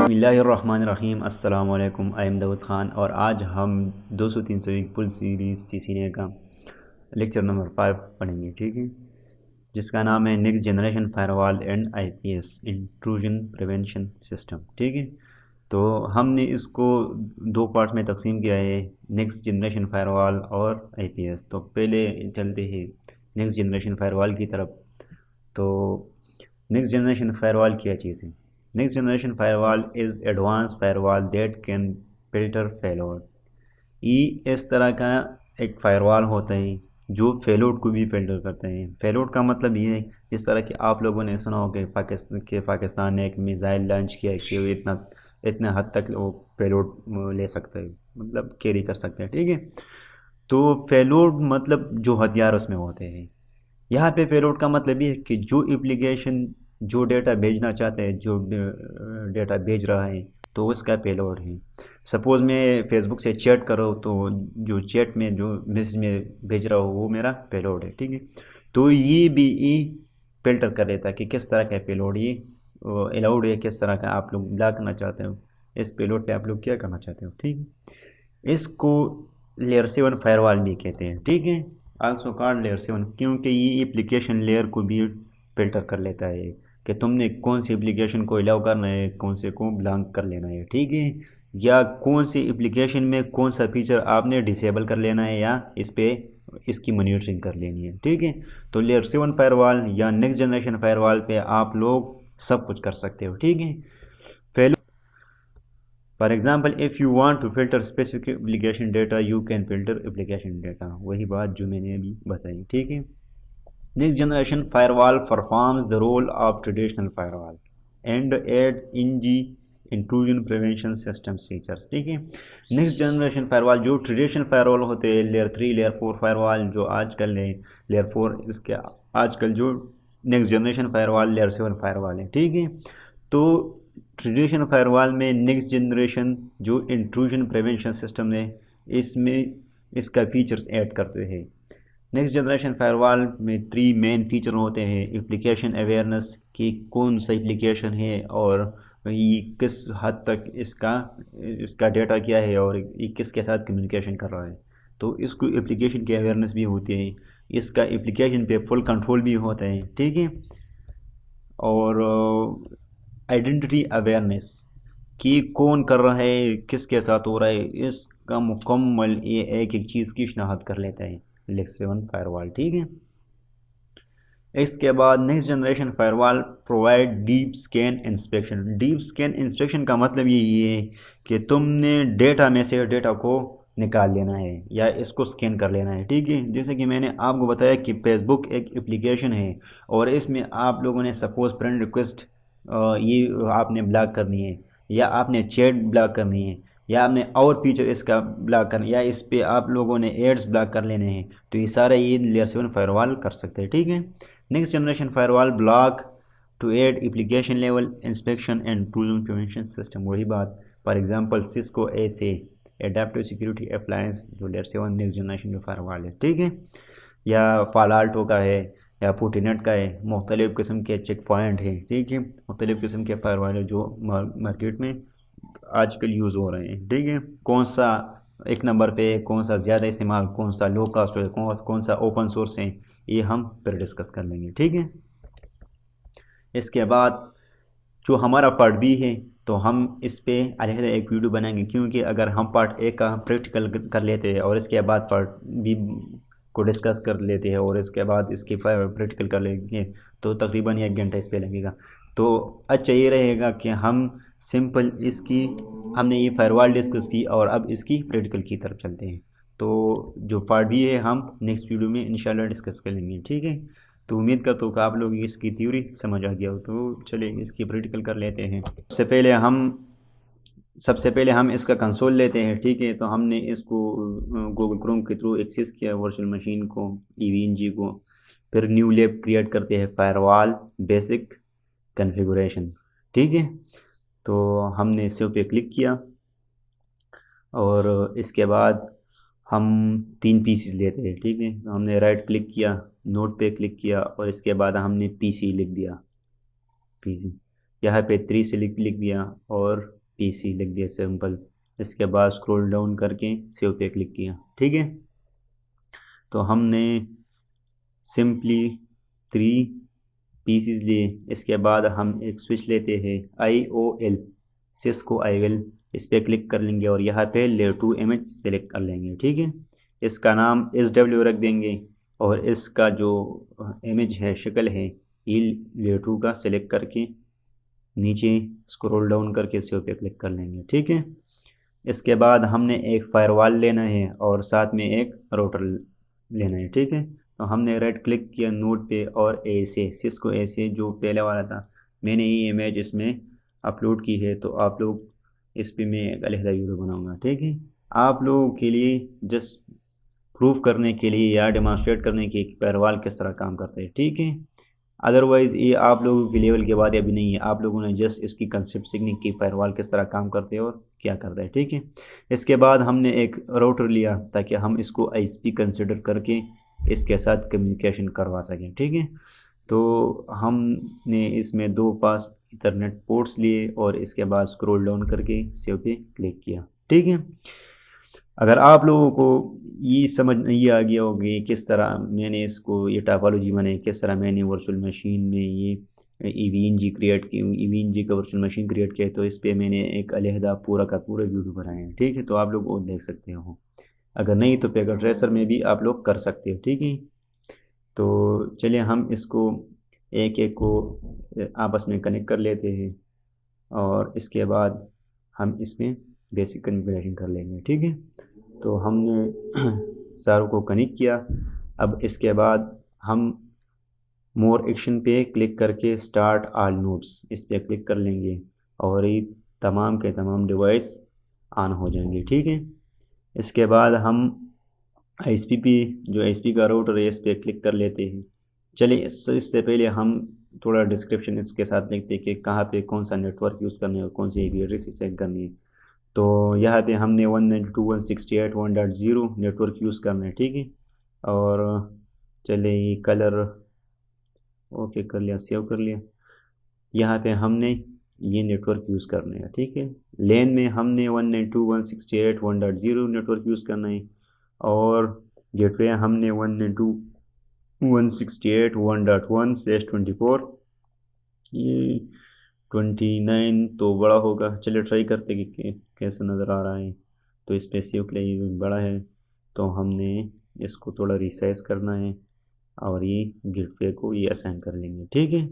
बिस्मिल्लाहिर्रहमानिर्रहीम। अस्सलाम वालेकुम। आई एम दाऊद ख़ान और आज हम 200-301 फुल सीरीज़ सीसीने का लेक्चर नंबर 5 पढ़ेंगे, ठीक है, जिसका नाम है next generation firewall and IPS intrusion prevention system. ठीक है, तो हमने इसको दो पार्ट में तकसीम किया है, नेक्स्ट जनरेशन फायरवॉल और आईपीएस। तो पहले चलते हैं नेक्स्ट जनरेशन फायरवॉल की तरफ। तो नेक्स्ट जनरेशन फायरवॉल क्या चीज़ है? Next generation firewall is advance firewall that can filter payload. ये इस तरह का एक फायरवॉल होता है जो फेलोड को भी फिल्टर करता है। फेलोड का मतलब ये है, जिस तरह कि आप लोगों ने सुना हो कि पाकिस्तान ने एक मिज़ाइल लॉन्च किया कि वो इतना हद तक वो पेलोड ले सकता है, मतलब कैरी कर सकते हैं। ठीक है, तो पेलोड मतलब जो हथियार उसमें होते हैं। यहाँ पे पेलोड का मतलब ये है कि जो एप्लीकेशन जो डेटा भेजना चाहते हैं, जो डेटा भेज रहा है, तो उसका पेलोड है। सपोज़ मैं फेसबुक से चैट करो तो जो चैट में जो मैसेज में भेज रहा हूँ वो मेरा पेलोड है। ठीक है, तो ये भी फिल्टर कर लेता है कि किस तरह का पेलोड ये अलाउड है, किस तरह का आप लोग ब्लॉक करना चाहते हो, इस पेलोड पे आप लोग क्या करना चाहते हो। ठीक है, इसको लेयर 7 फायरवॉल भी कहते हैं। ठीक है, आल्सो कॉल्ड लेयर 7, क्योंकि ये एप्लीकेशन लेयर को भी फिल्टर कर लेता है कि तुमने कौन सी एप्लीकेशन को अलाउ करना है, कौन से को ब्लॉक कर लेना है। ठीक है, या कौन सी एप्लीकेशन में कौन सा फीचर आपने डिसेबल कर लेना है या इस पे इसकी मॉनिटरिंग कर लेनी है। ठीक है, तो लेयर 7 फायरवॉल या नेक्स्ट जनरेशन फायरवॉल पे आप लोग सब कुछ कर सकते हो। ठीक है, for example if you want to filter specific application data you can filter application data, वही बात जो मैंने अभी बताई। ठीक है, next generation firewall performs the role of traditional firewall and aids in G intrusion prevention systems features. ठीक है, नेक्स्ट जनरेशन फायरवॉल जो ट्रेडिशनल फायरवॉल होते हैं, लेयर 3 लेयर 4 फायरवॉल जो आजकल है, लेयर 4 इसके आजकल जो next generation firewall layer 7 firewall है। ठीक है, तो ट्रेडिशनल फायरवॉल में नेक्स्ट जनरेशन जो इंट्रूजन प्रिवेंशन सिस्टम है, इसमें इसका फीचर्स ऐड करते हैं। नेक्स्ट जनरेशन फायरवॉल में 3 मेन फीचर होते हैं। एप्लीकेशन अवेयरनेस कि कौन सा एप्लीकेशन है और ये किस हद तक इसका इसका डेटा क्या है और ये किसके साथ कम्युनिकेशन कर रहा है, तो इसको एप्लीकेशन की अवेयरनेस भी होती है। इसका एप्लीकेशन पे फुल कंट्रोल भी होता है। ठीक है, और आइडेंटिटी अवेयरनेस कि कौन कर रहा है, किसके साथ हो रहा है, इसका मुकम्मल ये एक एक चीज़ की शनाख्त कर लेता है लेयर 7 फायरवॉल। ठीक है, इसके बाद next generation firewall provide deep scan inspection. Deep scan inspection का मतलब ये है कि तुमने डेटा में से डेटा को निकाल लेना है या इसको स्कैन कर लेना है। ठीक है, जैसे कि मैंने आपको बताया कि फेसबुक एक एप्लीकेशन है और इसमें आप लोगों ने सपोज फ्रेंड रिक्वेस्ट ये आपने ब्लॉक करनी है, या आपने चैट ब्लॉक करनी है, या आपने और फीचर इसका ब्लॉक करना, या इस पे आप लोगों ने एड्स ब्लॉक कर लेने हैं, तो ये सारे ये लेयर 7 फायरवॉल कर सकते हैं। ठीक है, next generation firewall block to add application level inspection and intrusion prevention system, वही बात। For example Cisco ASA adaptive security appliance जो लेयर 7 नेक्स्ट जनरेशन जो फायरवॉल है। ठीक है, या पालाल्टो का है या फूटीनेट का है, मुख्तलिफ़ किस्म के चेक पॉइंट हैं। ठीक है, मुख्तलिफ़ किस्म के फायरवॉल है जो मार्केट में आजकल यूज़ हो रहे हैं। ठीक है, कौन सा एक नंबर पे, कौन सा ज़्यादा इस्तेमाल, कौन सा लो कास्ट है, कौन सा ओपन सोर्स है, ये हम फिर डिस्कस कर लेंगे। ठीक है, इसके बाद जो हमारा पार्ट बी है, तो हम इस पे अलग एक वीडियो बनाएंगे, क्योंकि अगर हम पार्ट ए का प्रैक्टिकल कर लेते हैं और इसके बाद पार्ट बी को डिस्कस कर लेते हैं और इसके बाद इसकी प्रैक्टिकल कर लेंगे, तो तकरीबन 1 घंटा इस पे लगेगा। तो अच्छा ये रहेगा कि हम सिंपल इसकी हमने ये फायरवॉल डिस्कस की और अब इसकी प्रैक्टिकल की तरफ चलते हैं। तो जो पार्ट बी है हम नेक्स्ट वीडियो में इंशाल्लाह डिस्कस कर लेंगे। ठीक है, तो उम्मीद करता हूँ कि आप लोग इसकी थ्योरी समझ आ गया हो। तो चलिए इसकी प्रैक्टिकल कर लेते हैं। सबसे पहले हम इसका कंसोल लेते हैं। ठीक है, तो हमने इसको गूगल क्रोम के थ्रू एक्सेस किया वर्चुअल मशीन को, EVNG को। फिर न्यू लैब क्रिएट करते हैं, फायरवॉल बेसिक कॉन्फ़िगरेशन। ठीक है, तो हमने सेव पे क्लिक किया और इसके बाद हम 3 पीसीस लेते हैं। ठीक है, तो हमने राइट क्लिक किया, नोट पे क्लिक किया और इसके बाद हमने PC लिख दिया। PC यहाँ पे 3 से लिख दिया और पीसी लिख दिया सिंपल। इसके बाद स्क्रॉल डाउन करके सेव पे क्लिक किया, ठीक है। तो हमने सिंपली 3 पीसीज लिए। इसके बाद हम एक स्विच लेते हैं IOL, सिस्को IOL, इस पर क्लिक कर लेंगे और यहाँ पे लेयर 2 इमेज सेलेक्ट कर लेंगे, ठीक है। इसका नाम SW रख देंगे और इसका जो इमेज है, शक्ल है, ये लेयर 2 का सेलेक्ट करके नीचे स्क्रॉल डाउन करके सेव पे क्लिक कर लेंगे, ठीक है। इसके बाद हमने एक फायरवॉल लेना है और साथ में एक राउटर लेना है, ठीक है। तो हमने राइट क्लिक किया नोड पे और ऐसे सिस्को ऐसे जो पहले वाला था, मैंने ये इमेज इसमें अपलोड की है, तो आप लोग इस पे मैं एक अलग वीडियो बनाऊंगा, ठीक है। आप लोगों के लिए जस्ट प्रूफ करने के लिए या डेमोन्स्ट्रेट करने के फायरवॉल किस तरह काम करते हैं, ठीक है। अदरवाइज़ ये आप लोगों के लेवल के बाद अभी नहीं है, आप लोगों ने जस्ट इसकी कंसेप्ट सीखने की फायरवॉल किस तरह काम करते हैं और क्या करता है, ठीक है। इसके बाद हमने एक राउटर लिया ताकि हम इसको ISP कंसिडर करके इसके साथ कम्युनिकेशन करवा सकें, ठीक है। तो हमने इसमें 2 पास इथरनेट पोर्ट्स लिए और इसके बाद स्क्रॉल डाउन करके सेव पे क्लिक किया, ठीक है। अगर आप लोगों को ये समझ नहीं आ गया होगी किस तरह मैंने इसको ये टापोलॉजी बनाई, किस तरह मैंने वर्चुअल मशीन में ये EVNG क्रिएट की, EVNG का वर्चुअल मशीन क्रिएट किया, तो इस पे मैंने एक अलहदा पूरा का पूरा वीडियो बनाया है, ठीक है। तो आप लोग वो देख सकते हो, अगर नहीं तो पेगर ट्रेसर में भी आप लोग कर सकते हो, ठीक है। तो चलिए हम इसको एक एक को आपस में कनेक्ट कर लेते हैं और इसके बाद हम इसमें बेसिक कन्फिगरेशन कर लेंगे, ठीक है। तो हमने सारों को कनेक्ट किया। अब इसके बाद हम मोर एक्शन पे क्लिक करके स्टार्ट ऑल नोड्स, इस पर क्लिक कर लेंगे और ये तमाम के तमाम डिवाइस ऑन हो जाएंगे, ठीक है। इसके बाद हम ISP जो ISP का राउटर है इस पर क्लिक कर लेते हैं। चलिए इससे पहले हम थोड़ा डिस्क्रिप्शन इसके साथ लिखते हैं कि कहाँ पे कौन सा नेटवर्क यूज़ करना है और कौन सी IP एड्रेस सेट करनी है। तो यहाँ पे हमने 192.168.1.0 नेटवर्क यूज़ करना है, ठीक है। और चलिए कलर ओके कर लिया, सेव कर लिया। यहाँ पे हमने ये नेटवर्क यूज़ करना है, ठीक है। लेन में हमने 192.168.1.0 नेटवर्क यूज़ करना है और गेटवे हमने 192.168.1.1/24। ये 29 तो बड़ा होगा, चलिए ट्राई करते कि कैसा नज़र आ रहा है। तो इस पे सेव के लिए बड़ा है, तो हमने इसको थोड़ा रिसाइज करना है और ये गेटवे को ये असाइन कर लेंगे, ठीक है।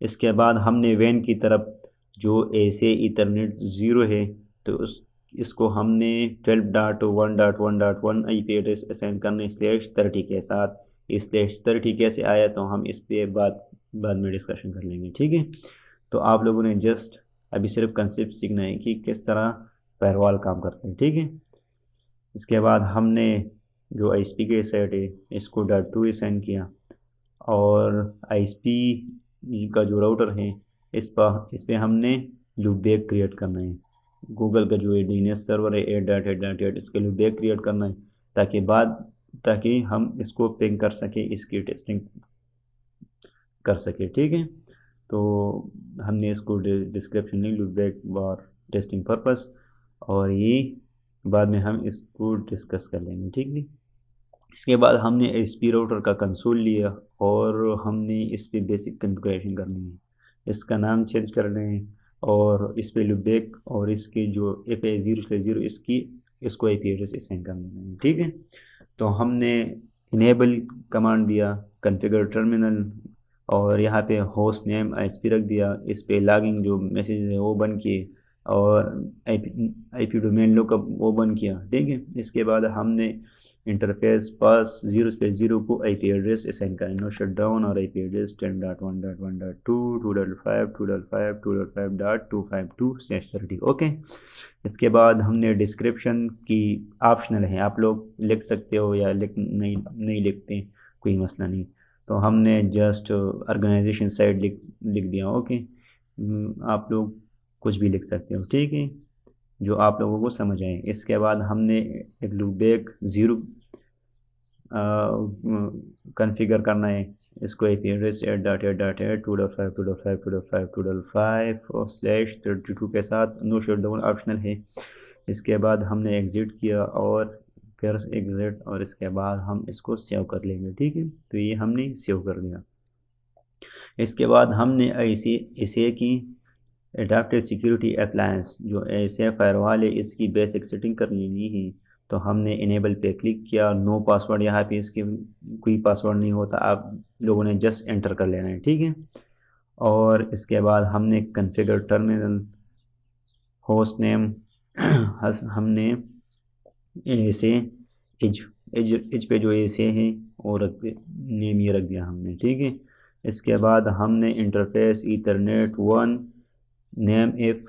इसके बाद हमने वैन की तरफ जो ऐसे ईथरनेट 0 है, तो इसको हमने 12.1.1.1 IP एड्रेस असाइन करने /30 के साथ। इस /30 कैसे आया तो हम इस पे बाद में डिस्कशन कर लेंगे, ठीक है। तो आप लोगों ने जस्ट अभी सिर्फ कंसेप्ट सीखना है कि किस तरह फायरवॉल काम करते हैं, ठीक है। इसके बाद हमने जो ISP के सेट है इसको .2 असाइन किया और ISP का जो राउटर है इस पे हमने लूपबैक क्रिएट करना है। गूगल का जो DNS सर्वर है 8.8.8 इसके लूपबैक क्रिएट करना है ताकि हम इसको पिंग कर सके, इसकी टेस्टिंग कर सके, ठीक है। तो हमने इसको डिस्क्रिप्शन में लूपबैक और टेस्टिंग पर्पस, और ये बाद में हम इसको डिस्कस कर लेंगे, ठीक है। इसके बाद हमने ISP राउटर का कंसोल लिया और हमने इस पर बेसिक कॉन्फ़िगरेशन करनी है, इसका नाम चेंज करना है और इस पर लूपबैक और इसके जो FA 0 से 0 इसको IP एड्रेस असाइन करना है, ठीक है। तो हमने इनेबल कमांड दिया, कॉन्फ़िगर टर्मिनल, और यहाँ पे होस्ट नेम ISP रख दिया, इस पे लॉगिंग जो मैसेज है वो बंद किए और IP डोमेन लुकअप वो बंद किया, ठीक है। इसके बाद हमने इंटरफेस पास 0 से 0 को IP एड्रेस असाइन करें, नो शट डाउन और IP एड्रेस 10.1.1.2 2.5 2.5 2.5.252/30, ओके। इसके बाद हमने डिस्क्रिप्शन की ऑप्शनल है, आप लोग लिख सकते हो या नहीं लिखते कोई मसला नहीं। तो हमने जस्ट ऑर्गेनाइजेशन साइट लिख दिया, ओके। आप लोग कुछ भी लिख सकते हो, ठीक है, जो आप लोगों को समझ आए। इसके बाद हमने एक लूपबैक 0 कॉन्फ़िगर करना है, इसको IP एड्रेस 8.8.8.2.5.2.5.2.5/32 के साथ नो शटडाउन ऑप्शनल है। इसके बाद हमने एग्ज़िट किया और फिर एग्ज़िट, और इसके बाद हम इसको सेव कर लेंगे। ठीक है, तो ये हमने सेव कर दिया। इसके बाद हमने ऐसे की एडाप्टिव सिक्योरिटी अप्लायंस जो ऐसे फायरवॉल है इसकी बेसिक सेटिंग कर लेनी है। तो हमने इनेबल पे क्लिक किया, नो पासवर्ड, यहाँ पे इसके कोई पासवर्ड नहीं होता, आप लोगों ने जस्ट एंटर कर लेना है। ठीक है, और इसके बाद हमने कॉन्फ़िगर टर्मिनल होस्ट नेम हमने ऐसे एज पे जो ऐसे है और नेम ये रख दिया हमने। ठीक है, इसके बाद हमने interface Ethernet 1 name if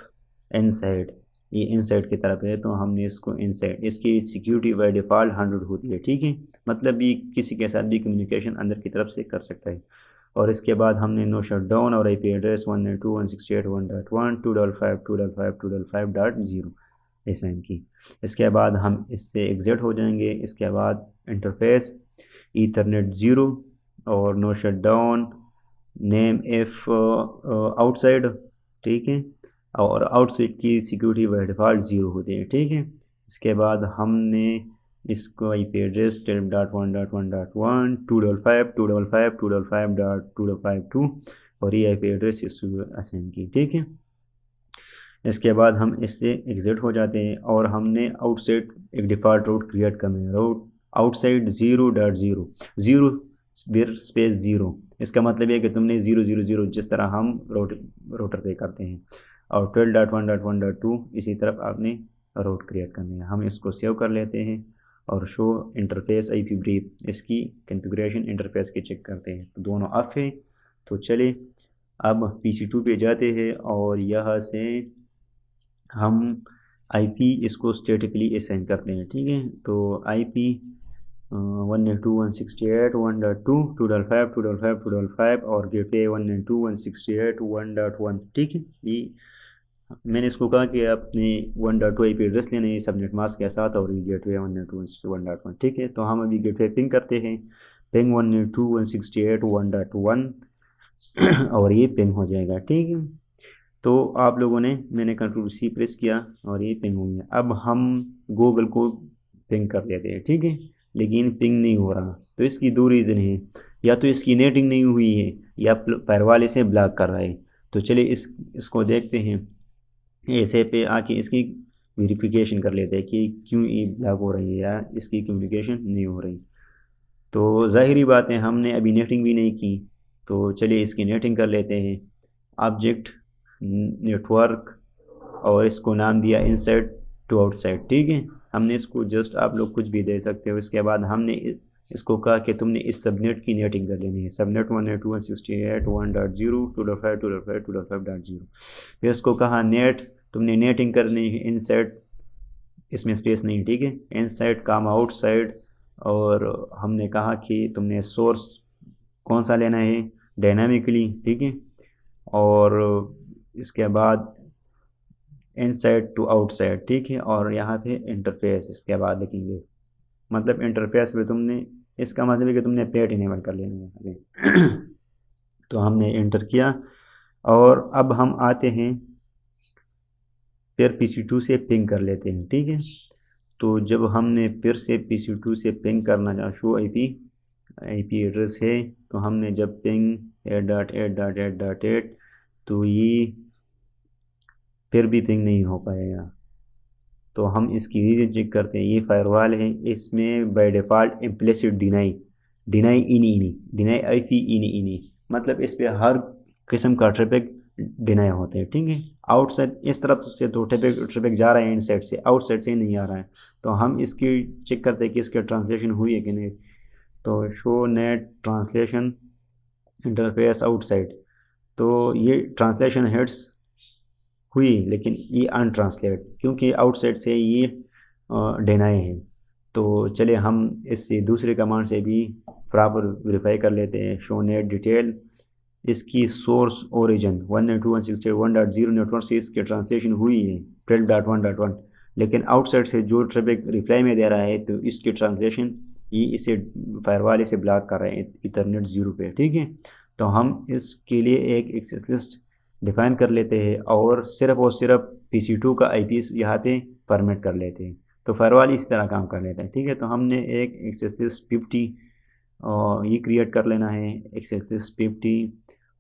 inside, ये इनसाइड की तरफ है तो हमने इसको इनसाइड, इसकी सिक्योरिटी बाय डिफ़ॉल्ट 100 होती है। ठीक है, मतलब ये किसी के साथ भी कम्युनिकेशन अंदर की तरफ से कर सकता है। और इसके बाद हमने नो शटडाउन और IP एड्रेस 192.168.1.1.2.5.2.5.0 असाइन की। इसके बाद हम इससे एग्ज़िट हो जाएंगे। इसके बाद इंटरफेस ईथरनेट 0 और no shutdown name if outside. ठीक है, और आउटसाइड की सिक्योरिटी बाय डिफ़ॉल्ट 0 होती है। ठीक है, इसके बाद हमने इसको IP एड्रेस 10.1.1.1 2.5.2.5.2.5.2 और ये IP एड्रेस इसको असाइन की। ठीक है, इसके बाद हम इससे एग्ज़िट हो जाते हैं और हमने आउटसाइड एक डिफ़ॉल्ट रूट क्रिएट करना है। रूट आउटसाइड 0.0 स्पेस 0, इसका मतलब ये कि तुमने 0.0.0 जिस तरह हम रोटर पे करते हैं, और 12.1.1.2 इसी तरफ आपने रूट क्रिएट करनी है। हम इसको सेव कर लेते हैं और शो इंटरफेस IP ब्रीफ, इसकी कॉन्फ़िगरेशन इंटरफेस की चेक करते हैं, तो दोनों ऑफ है। तो चले अब PC2 पे जाते हैं और यहाँ से हम IP इसको स्टेटिकली असाइन करते हैं। ठीक है, तो IP 192.168.1.2 2.5 2.5 2.5 और गेटवे 192.168.1.1। ठीक है, ये मैंने इसको कहा कि आपने 1.2 IP एड्रेस लेना है सबनेट मास्क के साथ और ये गेटवे 192.168.1। ठीक है, तो हम अभी गेटवे पिंग करते हैं, पिंग 192.168.1.1 और ये पिंग हो जाएगा। ठीक है, तो आप लोगों ने, मैंने Ctrl+C प्रेस किया और ये पिंग हो गया। अब हम गूगल को पिंग कर लेते हैं। ठीक है, लेकिन पिंग नहीं हो रहा, तो इसकी दो रीज़न है, या तो इसकी नेटिंग नहीं हुई है या फायरवॉल इसे ब्लॉक कर रहा है। तो चलिए इसको देखते हैं, ऐसे पे आके इसकी वेरिफिकेशन कर लेते हैं कि क्यों ये ब्लॉक हो रही है या इसकी कम्युनिकेशन नहीं हो रही। तो ज़ाहिरी बात है हमने अभी नेटिंग भी नहीं की, तो चलिए इसकी नेटिंग कर लेते हैं। ऑब्जेक्ट नेटवर्क और इसको नाम दिया इनसाइड टू आउटसाइड। ठीक है, हमने इसको जस्ट, आप लोग कुछ भी दे सकते हो। इसके बाद हमने इसको कहा कि तुमने इस सबनेट की नेटिंग कर लेनी है, सबनेट 192.168.1.0 2.5 2.5 2.5.0। फिर इसको कहा नेट, तुमने नेटिंग करनी है इनसाइड, इसमें स्पेस नहीं। ठीक है, इनसाइड काम आउटसाइड, और हमने कहा कि तुमने सोर्स कौन सा लेना है, डायनामिकली। ठीक है, और इसके बाद इनसाइड टू आउटसाइड। ठीक है, और यहाँ पे इंटरफेस इसके बाद लिखेंगे, मतलब इंटरफेस में तुमने, इसका मतलब है कि तुमने पेट इनेबल कर लेना है। तो हमने इंटर किया और अब हम आते हैं, फिर PC2 से पिंग कर लेते हैं। ठीक है, तो जब हमने फिर से PC2 से पिंग करना चाहा, शो IP एड्रेस है, तो हमने जब पिंग 8.8.8.8, तो ये फिर भी पिंग नहीं हो पाएगा। तो हम इसकी रीज़न चेक करते हैं, ये फायरवॉल है, इसमें by default implicit deny deny IP इनी, मतलब इस पर हर किस्म का ट्रैफिक डिनाई होते हैं। ठीक है, आउटसाइड इस तरफ से तो ट्रैफिक जा रहा है इनसाइड से, आउटसाइड से नहीं आ रहा है। तो हम इसकी चेक करते हैं कि इसके ट्रांसलेशन हुई है कि नहीं। तो show net translation interface outside, तो ये ट्रांसलेशन हेड्स हुई लेकिन ये अनट्रांसलेट, क्योंकि आउटसाइड से ये डिनाई है। तो चले हम इससे दूसरे कमांड से भी प्रॉपर वेरीफाई कर लेते हैं। शो नेट डिटेल, इसकी सोर्स ओरिजिन 192.168.1.0 नेटवर्क से इसके ट्रांसलेशन हुई है 12.1.1, लेकिन आउटसाइड से जो ट्रैफिक रिप्लाई में दे रहा है तो इसकी ट्रांसलेशन ये इसे फायरवॉल इसे ब्लॉक कर रहे हैं इथरनेट 0 पे, ठीक है। तो हम इसके लिए एक एक्सेस लिस्ट डिफाइन कर लेते हैं और सिर्फ PC2 का IP यहाँ पे फॉर्मेट कर लेते हैं। तो फायरवॉल इस तरह काम कर लेता है, ठीक है। तो हमने एक एक्सेस लिस्ट 50 और ये क्रिएट कर लेना है, एक्सेस लिस्ट 50,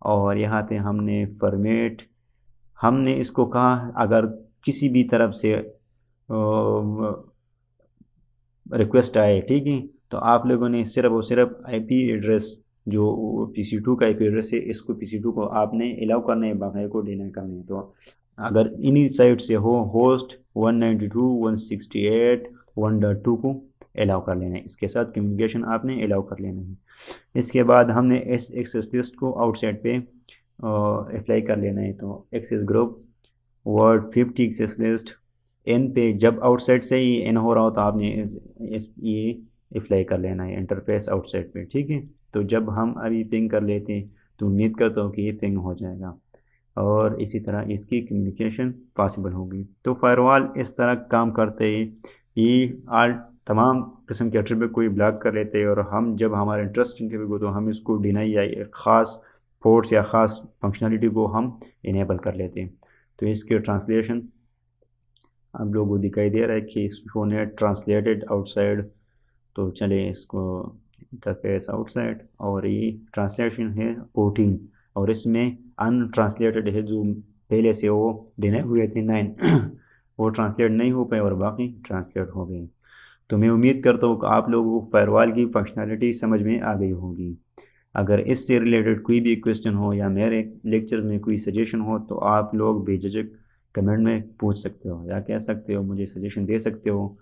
और यहाँ पे हमने फॉर्मेट, हमने इसको कहा अगर किसी भी तरफ से रिक्वेस्ट आए, ठीक है, तो आप लोगों ने सिर्फ और सिर्फ IP एड्रेस जो PC2 का IP एड्रेस है, इसको PC2 को आपने अलाउ करना है, बाकी को डिनाई करना है। तो अगर इन्हीं साइट से हो होस्ट 192.168.1.2 को अलाउ कर लेना है, इसके साथ कम्युनिकेशन आपने अलाउ कर लेना है। इसके बाद हमने इस एक्सेस लिस्ट को आउटसाइड पे अप्लाई कर लेना है। तो access group word 50 access list in पे, जब आउटसाइड से ही एन हो रहा हो तो आपने ये अप्लाई कर लेना है इंटरफेस आउटसाइड पे, ठीक है। तो जब हम अभी पिंग कर लेते हैं तो उम्मीद करता हूँ कि ये पिंग हो जाएगा और इसी तरह इसकी कम्युनिकेशन पॉसिबल होगी। तो फायरवॉल इस तरह काम करते हैं, ये आल तमाम किस्म के एट्रीब्यूट कोई ब्लॉक कर लेते हैं और हम जब हमारे इंटरेस्ट हो तो हम इसको डिनाई या एक ख़ास पोर्ट्स या ख़ास फंक्शनलिटी को हम इनेबल कर लेते हैं। तो इसके ट्रांसलेशन आप लोगों को दिखाई दे रहा है कि शो नेट ट्रांसलेटेड आउटसाइड। तो चले इसको इंटरफेस आउटसाइड, और ये ट्रांसलेशन है पोर्टिंग, और इसमें अनट्रांसलेटेड है जो पहले से वो डिनाई हुए थे 9 वो ट्रांसलेट नहीं हो पाए और बाकी ट्रांसलेट हो गए। तो मैं उम्मीद करता हूँ कि आप लोगों को फायरवॉल की फंक्शनलिटी समझ में आ गई होगी। अगर इससे रिलेटेड कोई भी क्वेश्चन हो या मेरे लेक्चर में कोई सजेशन हो तो आप लोग बेझिझक कमेंट में पूछ सकते हो या कह सकते हो, मुझे सजेशन दे सकते हो।